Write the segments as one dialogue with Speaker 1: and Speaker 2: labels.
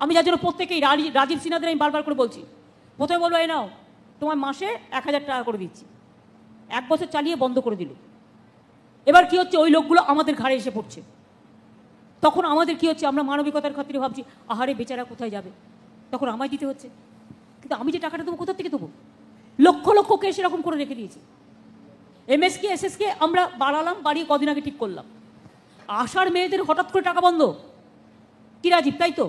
Speaker 1: আমি যার জন্য প্রত্যেকেই রাজীব সিনহাদের আমি বারবার করে বলছি, প্রথমে বলবো এই নাও তোমার মাসে 1000 টাকা করে দিচ্ছি, 1 বছর চালিয়ে বন্ধ করে দিল। এবার কি হচ্ছে, ওই লোকগুলো আমাদের ঘাড়ে এসে পড়ছে। তখন আমাদের কি হচ্ছে, আমরা মানবিকতার খাতিরে ভাবছি আহারে বেচারা কোথায় যাবে, তখন আমায় দিতে হচ্ছে। কিন্তু আমি যে টাকাটা দেবো কোথা থেকে দেবো? লক্ষ লক্ষ কেস এরকম করে রেখে দিয়েছি। এমএসকে এসএসকে আমরা বাড়ালাম, বাড়িয়ে কদিন আগে ঠিক করলাম। আশার মেয়েদের হঠাৎ করে টাকা বন্ধ, কি রাজীব তাই তো?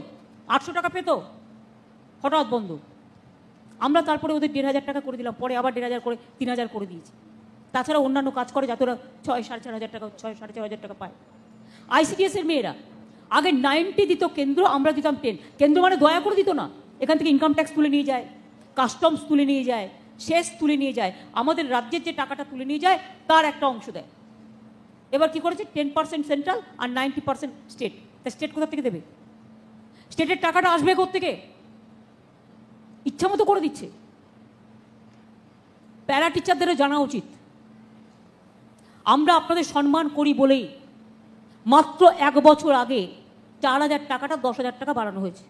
Speaker 1: 800 টাকা পেত, হঠাৎ বন্ধ। আমরা তারপরে ওদের 1500 টাকা করে দিলাম, পরে আবার 1500 করে 3000 করে দিয়েছি। তাছাড়া অন্যান্য কাজ করে যাতে ওরা 6,000-4,500 টাকা 6,000-4,500 টাকা পায়। আইসিডিএস এর মেয়েরা আগে 90 দিত কেন্দ্র, আমরা দিতাম 10। কেন্দ্র মানে দয়া করে দিত না, এখান থেকে ইনকাম ট্যাক্স তুলে নিয়ে যায়, কাস্টমস তুলে নিয়ে যায়, সেস তুলে নিয়ে যায়, আমাদের রাজ্যের যে টাকাটা তুলে নিয়ে যায় তার একটা অংশ দেয়। এবার কি করেছে, 10% সেন্ট্রাল আর 90% স্টেট। তা স্টেট কোথা থেকে দেবে? স্টেটের টাকাটা আসবে কোত্থেকে? ইচ্ছা মতো করে দিচ্ছে। প্যারা টিচারদেরও জানা উচিত, আমরা আপনাদের সম্মান করি বলেই মাত্র 1 বছর আগে 4000 টাকাটা 10,000 টাকা বাড়ানো হয়েছে।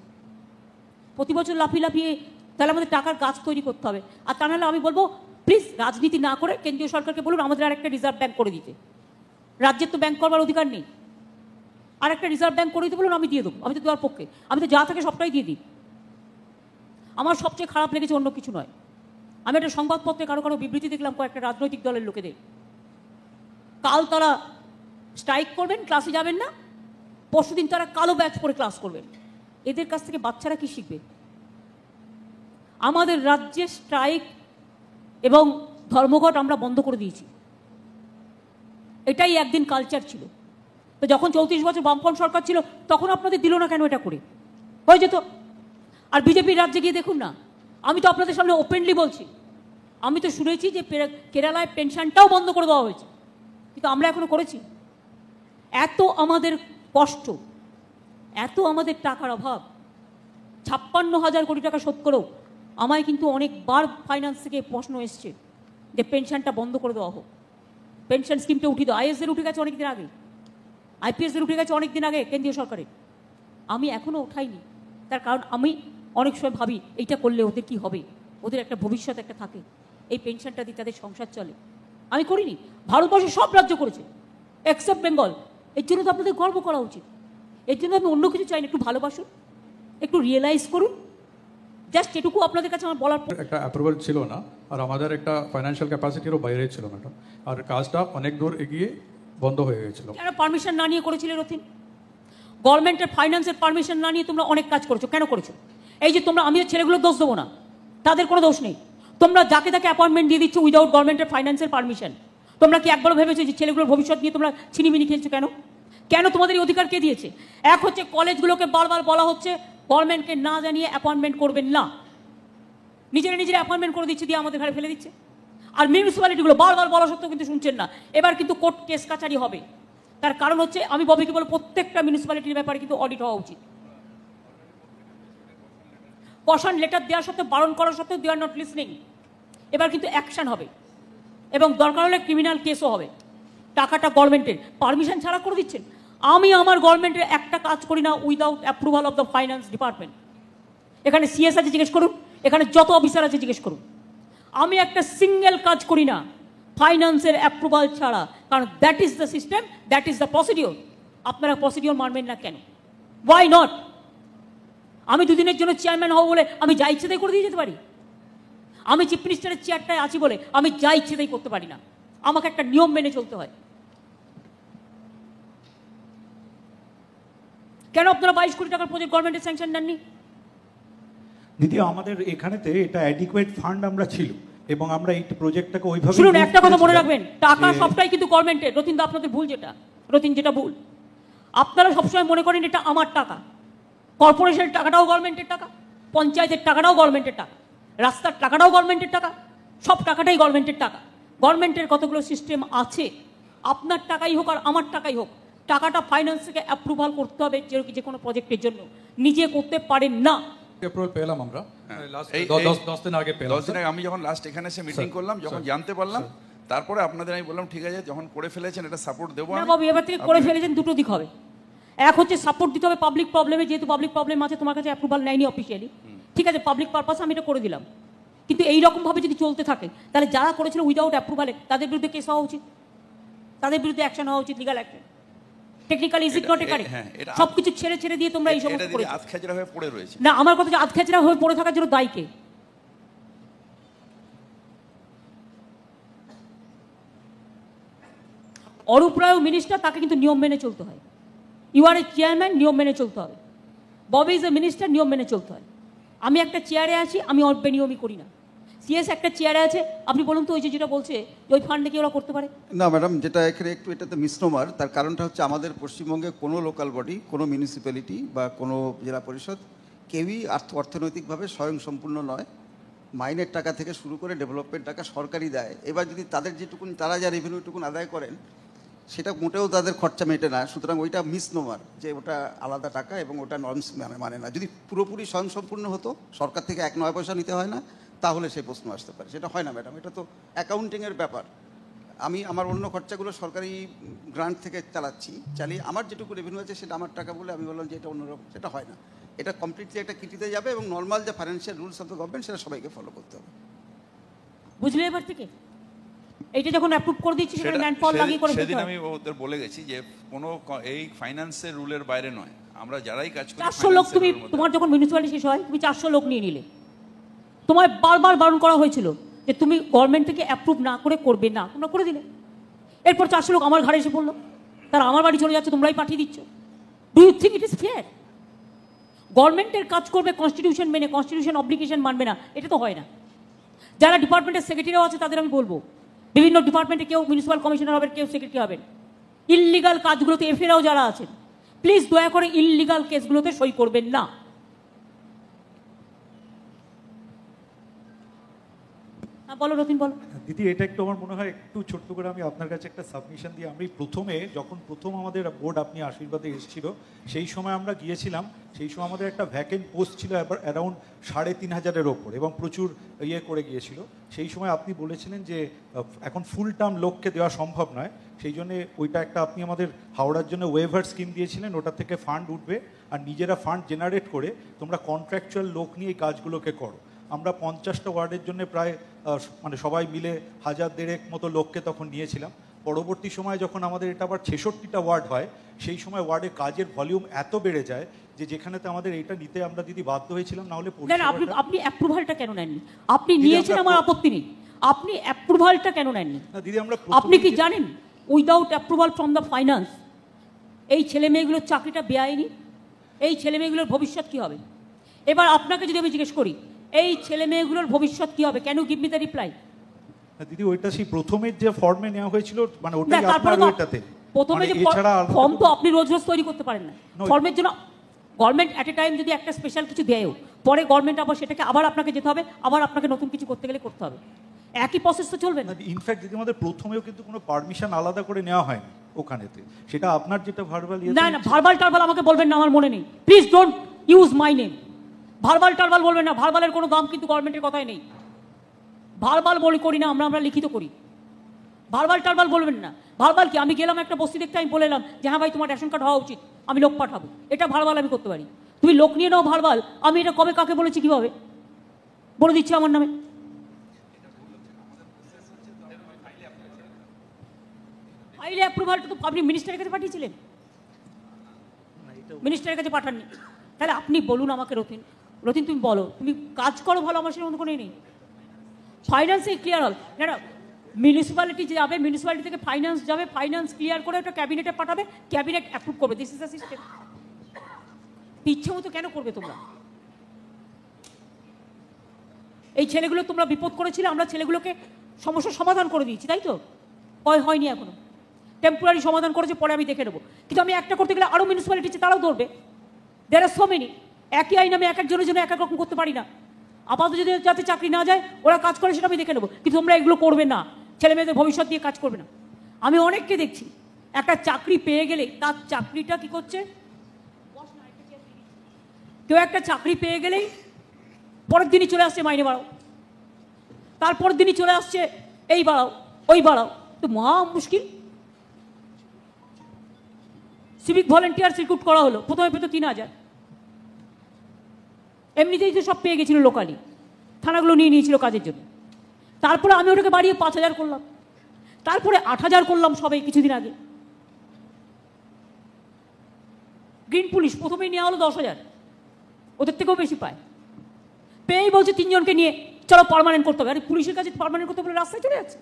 Speaker 1: প্রতি বছর লাফিয়ে লাফিয়ে তাহলে আমাদের টাকার গাছ তৈরি করতে হবে। আর তা নাহলে আমি বলবো প্লিজ রাজনীতি না করে কেন্দ্রীয় সরকারকে বলুন আমাদের আর একটা রিজার্ভ ব্যাংক করে দিতে। রাজ্যের তো ব্যাংক করবার অধিকার নেই, আর একটা রিজার্ভ ব্যাংক করে দিতে বলুন, আমি দিয়ে দেবো। আমি তো দেওয়ার পক্ষে, আমি তো যা থাকে সবটাই দিয়ে দিই। আমার সবচেয়ে খারাপ লেগেছে অন্য কিছু নয়, আমি একটা সংবাদপত্রে কারো কারো বিবৃতি দেখলাম কয়েকটা রাজনৈতিক দলের লোকেদের, কাল তারা স্ট্রাইক করবেন, ক্লাসে যাবেন না, পরশুদিন তারা কালো ব্যাচ পরে ক্লাস করবেন। এদের কাছ থেকে বাচ্চারা কি শিখবে? আমাদের রাজ্যে স্ট্রাইক এবং ধর্মঘট আমরা বন্ধ করে দিয়েছি, এটাই একদিন কালচার ছিল। তো যখন 34 বছর বামফ্রন্ট সরকার ছিল তখন আপনাদের দিল না কেন? এটা করে হয়ে যেত। আর বিজেপির রাজ্যে গিয়ে দেখুন না, আমি তো আপনাদের সামনে ওপেনলি বলছি, আমি তো শুনেছি যে কেরালায় পেনশনটাও বন্ধ করে দেওয়া হয়েছে, কিন্তু আমরা এখনো করেছি। এত আমাদের কষ্ট, এত আমাদের টাকার অভাব, 56,000 কোটি টাকা শোধ করেও আমায় কিন্তু অনেকবার ফাইন্যান্স থেকে প্রশ্ন এসছে যে পেনশনটা বন্ধ করে দেওয়া হোক, পেনশন স্কিমটা উঠিয়ে দেওয়া। আইএসএর উঠে গেছে অনেকদিন আগে, আইপিএসের উঠে গেছে অনেকদিন আগে কেন্দ্রীয় সরকারের, আমি এখনও উঠাইনি। তার কারণ আমি অনেক সময় ভাবি এইটা করলে ওদের কি হবে, ওদের একটা ভবিষ্যৎ একটা থাকে, এই পেনশনটা দিয়ে তাদের সংসার চলে। আমি করিনি, ভারতবর্ষের সব রাজ্য করেছে এক্সেপ্ট বেঙ্গল। এর জন্য তো আপনাদের গর্ব করা উচিত। এর জন্য আমি অন্য কিছু চাই না, একটু ভালোবাসুন, একটু রিয়েলাইজ করুন, জাস্ট এটুকু আপনাদের কাছে আমার বলার।
Speaker 2: একটা অ্যাপ্রুভাল ছিল না, আর আমাদের একটা ফাইন্যান্সিয়াল ক্যাপাসিটিরও বাইরে ছিল না, আর কাজটা অনেক দূর এগিয়ে বন্ধ হয়ে গেছিল।
Speaker 1: কেন পারমিশন না নিয়ে করেছিলে রথিন? গভর্নমেন্টের ফাইন্যান্সের পারমিশন না নিয়ে তোমরা অনেক কাজ করেছো, কেন করেছো? এই যে তোমরা, আমি ছেলেগুলোর দোষ দেবো না, তাদের কোনো দোষ নেই। তোমরা যাকে তাকে অ্যাপয়েন্টমেন্ট দিয়ে দিচ্ছ উইদাউট গভর্নমেন্টের ফাইন্যান্সের পারমিশন। তোমরা কি একবারও ভেবেছো যে ছেলেগুলোর ভবিষ্যৎ নিয়ে তোমরা ছিনিমিনি খেলছো? কেন কেন তোমাদের এই অধিকার কে দিয়েছে? এক হচ্ছে কলেজগুলোকে বারবার বলা হচ্ছে গভর্নমেন্টকে না জানিয়ে অ্যাপয়েন্টমেন্ট করবেন না, নিজেরা নিজেরা অ্যাপয়েন্টমেন্ট করে দিচ্ছে, দিয়ে আমাদের ঘরে ফেলে দিচ্ছে। আর মিউনিসিপ্যালিটিগুলো বারবার বলা সত্ত্বেও কিন্তু শুনছেন না। এবার কিন্তু কোর্ট কেস কাছারি হবে, তার কারণ হচ্ছে আমি ববিকে বলবো প্রত্যেকটা মিউনিসিপ্যালিটির ব্যাপারে কিন্তু অডিট হওয়া উচিত। কশন লেটার দেওয়ার সত্ত্বেও, বারণ করার সত্ত্বেও দে আর নট লিসনিং। এবার কিন্তু অ্যাকশন হবে এবং দরকার হলে ক্রিমিনাল কেসও হবে। টাকাটা গভর্নমেন্টের পারমিশন ছাড়া করে দিচ্ছেন। আমি আমার গভর্নমেন্টের একটা কাজ করি না without approval of the finance department. এখানে সিএস আছে জিজ্ঞেস করুন, এখানে যত অফিসার আছে জিজ্ঞেস করুন, আমি একটা সিঙ্গেল কাজ করি না ফাইন্যান্সের অ্যাপ্রুভাল ছাড়া, কারণ that is the system, that is the procedure. আপনারা প্রসিডিওর মানবেন না কেন? Why not? আমি দুদিনের জন্য চেয়ারম্যান হব বলে আমি যা ইচ্ছে তাই করে দিয়ে যেতে পারি? আমি চিফ মিনিস্টারের চেয়ারটায় আছি বলে আমি যা ইচ্ছে তাই করতে পারি না, আমাকে একটা নিয়ম মেনে চলতে হয়। কেন আপনারা 22 কোটি টাকার প্রজেক্ট গভর্নমেন্টের স্যাংশন নেননি?
Speaker 3: দিদি, আমাদের এখানেতে এটা অ্যাডিকুয়েট ফান্ড আমরা ছিল এবং আমরা এই প্রজেক্টটাকে ওইভাবে।
Speaker 1: শুনুন, একটা কথা মনে রাখবেন, টাকা সবটাই কিন্তু গভর্নমেন্টের। রতিন দা আপনাদের ভুল, যেটা ভুল, আপনারা সবসময় মনে করেন এটা আমার টাকা। কর্পোরেশনের টাকাটাও গভর্নমেন্টের টাকা, পঞ্চায়েতের টাকাটাও গভর্নমেন্টের টাকা, রাস্তার টাকাটাও গভর্নমেন্টের টাকা, সব টাকাটাই গভর্নমেন্টের টাকা। গভর্নমেন্টের কতগুলো সিস্টেম আছে, আপনার টাকাই হোক আর আমার টাকাই হোক, টাকাটা ফাইন্যান্স থেকে অ্যাপ্রুভাল করতে হবে যে কোনো প্রজেক্টের জন্য, নিজে করতে পারেন না।
Speaker 2: অ্যাপ্রুভাল পেলাম আমরা 10 দিন আগে পেলাম।
Speaker 4: 10 দিন আগে আমি যখন লাস্ট এখানে এসে মিটিং করলাম, যখন জানতে পারলাম, তারপরে আপনাদের আমি বললাম ঠিক আছে যখন করে ফেলেছেন এটা সাপোর্ট দেবো
Speaker 1: না বাবু, এবার থেকে করে ফেলেছেন দুটো দিক হবে। এক হচ্ছে সাপোর্ট দিতে হবে পাবলিক প্রবলেমে, যেহেতু পাবলিক প্রবলেম আছে, তোমার কাছে অ্যাপ্রুভাল নেয়নি অফিসিয়ালি, ঠিক আছে, পাবলিক পারপাস আমি এটা করে দিলাম। কিন্তু এইরকমভাবে যদি চলতে থাকে তাহলে যারা করেছিল উইদাউট অ্যাপ্রুভালে তাদের বিরুদ্ধে কেস হওয়া উচিত, তাদের বিরুদ্ধে অ্যাকশন হওয়া উচিত, legal action. Technically is it not a correct? সবকিছু ছেড়ে ছেড়ে দিয়ে তোমরা এই সমস্ত করেছো।
Speaker 4: আধখাজরা হয়ে পড়ে রয়েছে।
Speaker 1: না, আমার কথা হচ্ছে আধখাজরা হয়ে পড়ে থাকার জন্য দায়ী কে? অরূপ রায় মিনিস্টার, তাকে কিন্তু নিয়ম মেনে চলতে হয়। ইউ আর এ চেয়ারম্যান, নিয়ম মেনে চলতে হবে। ববি ইজ এ মিনিস্টার, নিয়ম মেনে চলতে হয়। আমি একটা চেয়ারে আছি, আমি বেনিয়মই করি না। সিএস একটা চেয়ারে আছে, আপনি বলুন তো ওই যে যেটা বলছে ওই ফান্ড থেকে ওরা করতে পারে
Speaker 5: না ম্যাডাম, যেটা এখানে একটু এটাতে মিসনোমার। তার কারণটা হচ্ছে আমাদের পশ্চিমবঙ্গে কোনো লোকাল বডি, কোনো মিউনিসিপ্যালিটি বা কোনো জেলা পরিষদ কেউই অর্থনৈতিকভাবে স্বয়ংসম্পূর্ণ নয়। মাইনের টাকা থেকে শুরু করে ডেভেলপমেন্ট টাকা সরকারই দেয়। এবার যদি তাদের যেটুকুন, তারা যা রেভিনিউটুকুন আদায় করেন সেটা মোটেও তাদের খরচা মেটে না। সুতরাং ওইটা মিসনোমার যে ওটা আলাদা টাকা এবং ওটা নর্মস মানে না। যদি পুরোপুরি স্বয়ংসম্পূর্ণ হতো, সরকার থেকে 1 পয়সা নিতে হয় না, তাহলে সেই প্রশ্ন আসতে পারে। সেটা হয় না ম্যাডাম, এটা তো অ্যাকাউন্টিংয়ের ব্যাপার। আমি আমার অন্য খরচাগুলো সরকারি গ্রান্ট থেকে চালিয়ে আমার যেটুকু রেভিনিউ আছে সেটা আমার টাকা বলে আমি বললাম যে এটা অন্যরকম। সেটা হয় না, এটা কমপ্লিটলি একটা কিটিতে যাবে এবং নর্মাল যে financial rules of the government সেটা সবাইকে ফলো করতে হবে।
Speaker 1: বুঝলে এবার থেকে? এইটা যখন অ্যাপ্রুভ করে দিচ্ছি সেটা ম্যানপাওয়ার লাগিয়ে করে
Speaker 4: সেদিন আমি ওদের বলে গেছি যে কোনো এই ফাইন্যান্সের রুলের বাইরে নয়, আমরা যারাই কাজ করি
Speaker 1: 400 লোক, তুমি তোমার যখন মিউনিসিপ্যালিটি শেষ হয় তুমি 400 লোক নিয়ে নিলে, তোমায় বারবার বারণ করা হয়েছিল যে তুমি গভর্নমেন্ট থেকে অ্যাপ্রুভ না করে করবে না, তোমরা করে দিলে। এরপর 400 লোক আমার ঘাড়ে এসে পড়লো, তারা আমার বাড়ি চলে যাচ্ছে, তোমরাই পাঠিয়ে দিচ্ছ। Do you think it is fair? গভর্নমেন্টের কাজ করবে কনস্টিটিউশন মেনে, কনস্টিটিউশন অব্লিগেশন মানবে না, এটা তো হয় না। যারা ডিপার্টমেন্টের সেক্রেটারিও আছে তাদের আমি বলবো, বিভিন্ন ডিপার্টমেন্টে কেউ মিউনিসিপ্যাল কমিশনার হবেন, কেউ সেক্রেটারি হবেন, ইললিগাল কাজগুলোতে এফএরাও যারা আছেন, প্লিজ দয়া করে ইললিগাল কেসগুলোতে সই করবেন না। বলো রতিন, বলো।
Speaker 3: দিদি, এটা একটু আমার মনে হয় একটু ছোট্ট করে আমি আপনার কাছে একটা সাবমিশন দিই। আমি যখন প্রথম আমাদের বোর্ড আপনি আশীর্বাদে এসেছিল, সেই সময় আমরা গিয়েছিলাম, সেই সময় আমাদের একটা ভ্যাকেন্ট পোস্ট ছিল অ্যারাউন্ড 3,500-এর ওপর এবং প্রচুর করে গিয়েছিল। সেই সময় আপনি বলেছিলেন যে এখন ফুল টার্ম লোককে দেওয়া সম্ভব নয়, সেই জন্যে ওইটা একটা আপনি আমাদের হাওড়ার জন্য ওয়েভার স্কিম দিয়েছিলেন, ওটা থেকে ফান্ড উঠবে আর নিজেরা ফান্ড জেনারেট করে তোমরা কন্ট্রাকচুয়াল লোক নিয়ে এই কাজগুলোকে করো। আমরা 50টা ওয়ার্ডের জন্য প্রায় মানে সবাই মিলে 1,000-1,500 মতো লোককে তখন নিয়েছিলাম। পরবর্তী সময় যখন আমাদের এটা আবার 66টা ওয়ার্ড হয়, সেই সময় ওয়ার্ডে কাজের ভলিউম এত বেড়ে যায় যে যেখানেতে আমাদের এটা নিতে আমরা দিদি বাধ্য হয়েছিলাম, না হলে
Speaker 1: আপনি অ্যাপ্রুভালটা কেন নেননি? আপনি নিয়েছেন, আমার আপত্তি নেই, আপনি অ্যাপ্রুভালটা কেন নেননি?
Speaker 3: দিদি আমরা
Speaker 1: আপনি কি জানেন without approval from the finance এই ছেলে মেয়েগুলোর চাকরিটা বেআইনি, এই ছেলে মেয়েগুলোর ভবিষ্যৎ কি হবে? এবার আপনাকে যদি আমি জিজ্ঞেস করি এই ছেলে মেয়েগুলোর ভবিষ্যৎ কি হবে, can you give me the reply?
Speaker 3: দিদি ওইটা সেই প্রথমের যে ফর্মে নেওয়া হয়েছিল, মানে ওটাই আপনার ওইটাতে
Speaker 1: প্রথমে যে ফর্ম তো আপনি রোজ রোজ তৈরি করতে পারেন না। ফর্মের জন্য গভর্নমেন্ট অ্যাট এ টাইম যদি একটা স্পেশাল কিছু দেয়ও, পরে গভর্নমেন্ট আবার সেটাকে আবার আপনাকে যেতে হবে, আবার আপনাকে নতুন কিছু করতে গেলে করতে হবে, একই প্রসেস তো চলবে না।
Speaker 3: ইনফ্যাক্ট দিদি আমাদের প্রথমেও কিন্তু কোনো পারমিশন আলাদা করে নেওয়া হয়নি ওখানেতে, সেটা আপনার যেটা ভার্বাল
Speaker 1: না না, ভার্বাল টার্বাল আমাকে বলবেন না, আমার মনে নেই, please don't use my name. Verbal টার্বাল বলবেন না, ভার্বালের কোনো দাম কিন্তু গভর্নমেন্টের কথাই নেই। ভার্বাল করি না আমরা, লিখিত করি। ভার্বাল টার্বাল বলবেন না। ভার্বাল কি? আমি গেলাম একটা বস্তি দেখতে, আমি বলে এলাম যে হ্যাঁ ভাই তোমার রেশন কার্ড হওয়া উচিত, আমি লোক পাঠাবো, এটা ভার্বাল আমি করতে পারি। তুমি লোক নিয়ে নাও ভার্বাল, আমি এটা কবে কাকে বলেছি কিভাবে বলে দিচ্ছি আমার নামে। ফাইলে অ্যাপ্রুভালটা তো আপনি মিনিস্টারের কাছে পাঠিয়েছিলেন, মিনিস্টারের কাছে পাঠাননি। তাহলে আপনি বলুন আমাকে, রতিন তুমি বলো, তুমি কাজ করো ভালো, আমার সেরকম কোনো নেই। ফাইন্যান্সে ক্লিয়ার হল না, মিউনিসিপ্যালিটি যাবে, মিউনিসিপ্যালিটি থেকে ফাইন্যান্স যাবে, ফাইন্যান্স ক্লিয়ার করে ওটা ক্যাবিনেটে পাঠাবে, ক্যাবিনেট অ্যাপ্রুভ করবে। This is the system. ইচ্ছে মতো কেন করবে তোমরা? এই ছেলেগুলো তোমরা বিপদ করেছিলে, আমরা ছেলেগুলোকে সমস্যার সমাধান করে দিয়েছি, তাই তো? হয়নি এখনো, টেম্পোরারি সমাধান করেছে, পরে আমি দেখে নেবো। কিন্তু আমি একটা করতে গেলে আরও মিউনিসিপ্যালিটি আছে, তারাও ধরবে। দেয়ার আর সো মেনি। একই আইন আমি এক একজনের জন্য এক এক রকম করতে পারি না। আপাতত যদি যাতে চাকরি না যায়, ওরা কাজ করে সেটা আমি দেখে নেবো, কিন্তু তোমরা এগুলো করবে না, ছেলে মেয়েদের ভবিষ্যৎ দিয়ে কাজ করবে না। আমি অনেককে দেখছি একটা চাকরি পেয়ে গেলে তার চাকরিটা কি করছে, কেউ একটা চাকরি পেয়ে গেলেই পরের দিনই চলে আসছে মাইনে বাড়াও, তারপরের দিনই চলে আসছে এই বাড়াও ওই বাড়াও, তো মহা মুশকিল। সিভিক ভলেন্টিয়ার্স রিক্রুট করা হলো, প্রথমে পেতো 3,000, এমনিতেই তো সব পেয়ে গেছিল লোকালি, থানাগুলো নিয়ে নিয়েছিল কাজের জন্য। তারপরে আমি ওটাকে বাড়িয়ে 5,000 করলাম, তারপরে 8,000 করলাম সবাই কিছুদিন আগে। গ্রিন পুলিশ প্রথমেই নেওয়া হলো 10,000, ওদের থেকেও বেশি পায়। পেয়েই বলছে 3 জনকে নিয়ে চলো পার্মানেন্ট করতে হবে। আরে পুলিশের কাছে পার্মানেন্ট করতে বলে রাস্তায় চলে যাচ্ছে।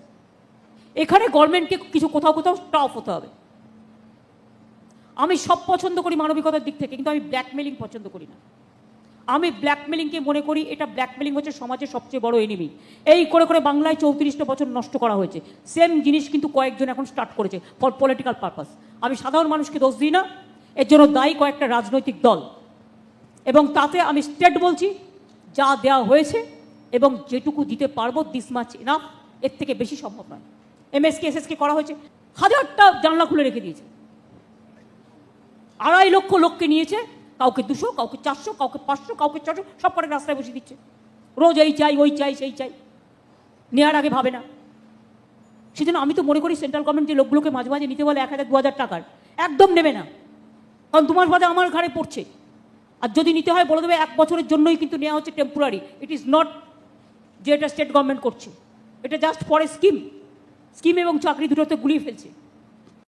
Speaker 1: এখানে গভর্নমেন্টকে কিছু কোথাও কোথাও টাফ হতে হবে। আমি সব পছন্দ করি মানবিকতার দিক থেকে, কিন্তু আমি ব্ল্যাকমেলিং পছন্দ করি না। আমি ব্ল্যাকমেলিংকে মনে করি এটা ব্ল্যাকমেলিং হচ্ছে সমাজের সবচেয়ে বড় এনিমি। এই করে করে বাংলায় 34টা বছর নষ্ট করা হয়েছে। সেম জিনিস কিন্তু কয়েকজন এখন স্টার্ট করেছে ফর পলিটিক্যাল পারপাস। আমি সাধারণ মানুষকে দোষ দিই না, এর জন্য দায়ী কয়েকটা রাজনৈতিক দল। এবং তাতে আমি স্টেট বলছি, যা দেওয়া হয়েছে এবং যেটুকু দিতে পারবো দিস মাচ এনাফ, এর থেকে বেশি সম্ভব নয়। এমএসকে এসএসকে করা হয়েছে, 1000টা জানলা খুলে রেখে দিয়েছে, 2.5 লক্ষ লোককে নিয়েছে, কাউকে 200, কাউকে 400, কাউকে 500, কাউকে 600, সব করে রাস্তায় বসিয়ে দিচ্ছে। রোজ এই চাই ওই চাই সেই চাই, নেওয়ার আগে ভাবে না। সেজন্য আমি তো মনে করি সেন্ট্রাল গভর্নমেন্ট যে লোকগুলোকে মাঝে মাঝে নিতে বলে 1,000-2,000 টাকার, একদম নেবে না, কারণ তোমার বাদে আমার ঘাড়ে পড়ছে। আর যদি নিতে হয় বলে দেবে 1 বছরের জন্যই কিন্তু নেওয়া হচ্ছে, টেম্পোরারি। ইট ইজ নট যে এটা স্টেট গভর্নমেন্ট করছে, এটা জাস্ট ফর এ স্কিম এবং চাকরি দুটোতে গুলিয়ে ফেলছে।